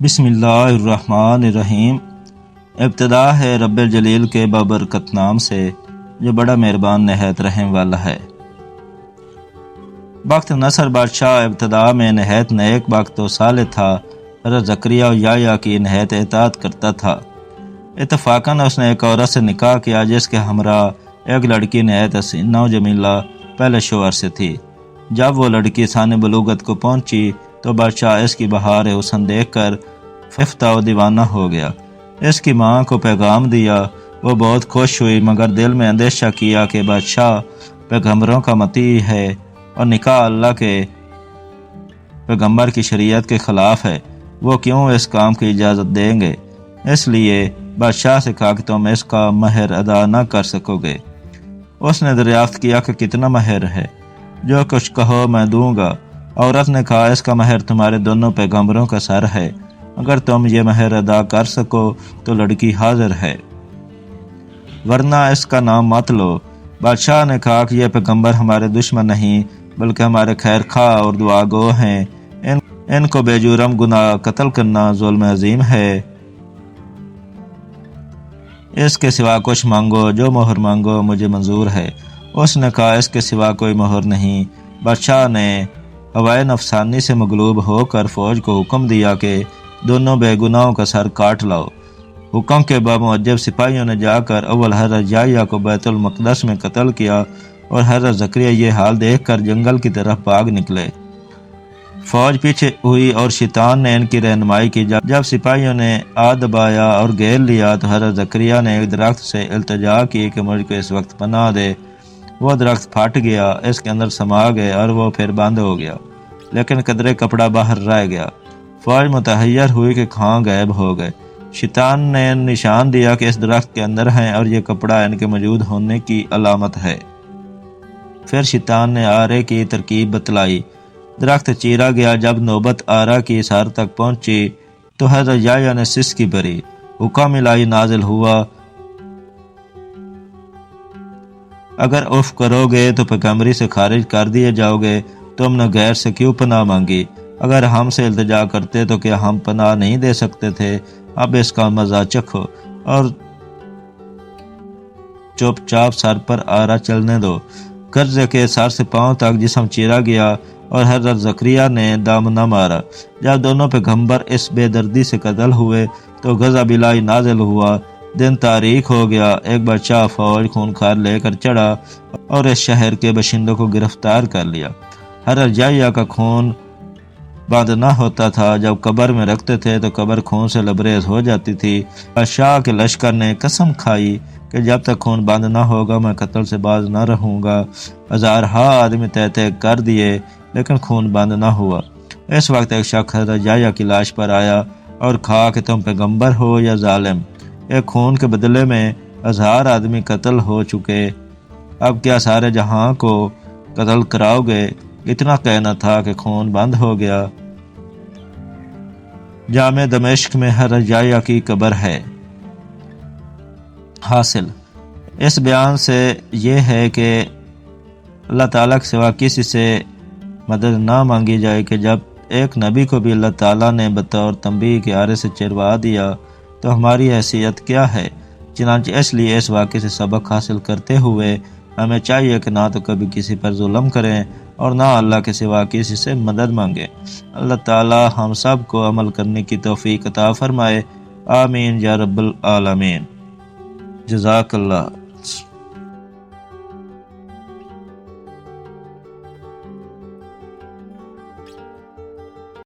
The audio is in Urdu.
بسم اللہ الرحمن الرحیم۔ ابتدا ہے رب الجلیل کے بابرکت نام سے جو بڑا مہربان نہایت رحم والا ہے۔ بخت نصر بادشاہ ابتدا میں نہایت نیک بخت و صالح تھا۔ حضرت زکریا و یحییٰ کی نہایت اطاعت کرتا تھا۔ اتفاقاً اس نے ایک عورت سے نکاح کیا جس کے ہمراہ ایک لڑکی نہایت حسینہ و جمیلہ پہلے شوہر سے تھی۔ جب وہ لڑکی سان بلوغت کو پہنچی تو بادشاہ اس کی بہار حسن دیکھ کر ففتہ و دیوانہ ہو گیا۔ اس کی ماں کو پیغام دیا، وہ بہت خوش ہوئی، مگر دل میں اندیشہ کیا کہ بادشاہ پیغمبروں کا مطیع ہے اور نکاح اللہ کے پیغمبر کی شریعت کے خلاف ہے، وہ کیوں اس کام کی اجازت دیں گے؟ اس لیے بادشاہ سے کہا کہ تم اس کا مہر ادا نہ کر سکو گے۔ اس نے دریافت کیا کہ کتنا مہر ہے؟ جو کچھ کہو میں دوں گا۔ عورت نے کہا اس کا مہر تمہارے دونوں پیغمبروں کا سر ہے، اگر تم یہ مہر ادا کر سکو تو لڑکی حاضر ہے، ورنہ اس کا نام مت لو۔ بادشاہ نے کہا کہ یہ پیغمبر ہمارے دشمن نہیں بلکہ ہمارے خیر خواہ اور دعا گو ہیں، ان کو بے جرم گناہ قتل کرنا ظلم عظیم ہے۔ اس کے سوا کچھ مانگو، جو مہر مانگو مجھے منظور ہے۔ اس نے کہا اس کے سوا کوئی مہر نہیں۔ بادشاہ نے ہوائے نفسانی سے مغلوب ہو کر فوج کو حکم دیا کہ دونوں بے گناہوں کا سر کاٹ لاؤ۔ حکم کے بموجب سپاہیوں نے جا کر اول حضرت یحییٰ کو بیت المقدس میں قتل کیا اور حضرت زکریا یہ حال دیکھ کر جنگل کی طرف بھاگ نکلے۔ فوج پیچھے ہوئی اور شیطان نے ان کی رہنمائی کی۔ جب سپاہیوں نے دبایا اور گھیر لیا تو حضرت زکریا نے ایک درخت سے التجا کی کہ مجھ کو اس وقت پناہ دے۔ وہ درخت پھٹ گیا، اس کے اندر سما گئے اور وہ پھر بند ہو گیا، لیکن قدرے کپڑا باہر رہ گیا۔ فوج متحیر ہوئی کہ کہاں غائب ہو گئے۔ شیطان نے نشان دیا کہ اس درخت کے اندر ہیں اور یہ کپڑا ان کے موجود ہونے کی علامت ہے۔ پھر شیطان نے آرے کی ترکیب بتلائی، درخت چیرا گیا۔ جب نوبت آرا کی سر تک پہنچی تو حضرت یحییٰ نے سسکی بھری، حکم الہی نازل ہوا، اگر اف کرو گے تو پیغمبری سے خارج کر دیے جاؤ گے۔ تم نے غیر سے کیوں پناہ مانگی؟ اگر ہم سے التجا کرتے تو کیا ہم پناہ نہیں دے سکتے تھے؟ اب اس کا مزہ چکھو اور چپ چاپ سر پر آرا چلنے دو۔ قرضے کے سر سے پاؤں تک جسم چیرا گیا اور حضرت زکریا نے دم نہ مارا۔ جب دونوں پیغمبر اس بے دردی سے قتل ہوئے تو غضب الہی نازل ہوا، دن تاریک ہو گیا۔ ایک بادشاہ فوج خونخوار لے کر چڑھا اور اس شہر کے باشندوں کو گرفتار کر لیا۔ حضرت یحییٰ کا خون بند نہ ہوتا تھا، جب قبر میں رکھتے تھے تو قبر خون سے لبریز ہو جاتی تھی۔ بادشاہ کے لشکر نے قسم کھائی کہ جب تک خون بند نہ ہوگا میں قتل سے باز نہ رہوں گا۔ ہزارہا آدمی تہتے کر دیے لیکن خون بند نہ ہوا۔ اس وقت ایک شخص حضرت یحییٰ کی لاش پر آیا اور کہا کہ تم پیغمبر ہو یا ظالم؟ ایک خون کے بدلے میں ہزار آدمی قتل ہو چکے، اب کیا سارے جہاں کو قتل کراؤ گے؟ اتنا کہنا تھا کہ خون بند ہو گیا۔ جامع دمشق میں حضرت یحییٰ کی قبر ہے۔ حاصل اس بیان سے یہ ہے کہ اللہ تعالیٰ کے سوا کسی سے مدد نہ مانگی جائے کہ جب ایک نبی کو بھی اللہ تعالیٰ نے بطور تنبیہ کے آرے سے چروا دیا تو ہماری حیثیت کیا ہے؟ چنانچہ اس لیے اس واقعے سے سبق حاصل کرتے ہوئے ہمیں چاہیے کہ نہ تو کبھی کسی پر ظلم کریں اور نہ اللہ کے سوا کسی سے مدد مانگیں۔ اللہ تعالیٰ ہم سب کو عمل کرنے کی توفیق عطا فرمائے، آمین یا رب العالمین۔ جزاک اللہ۔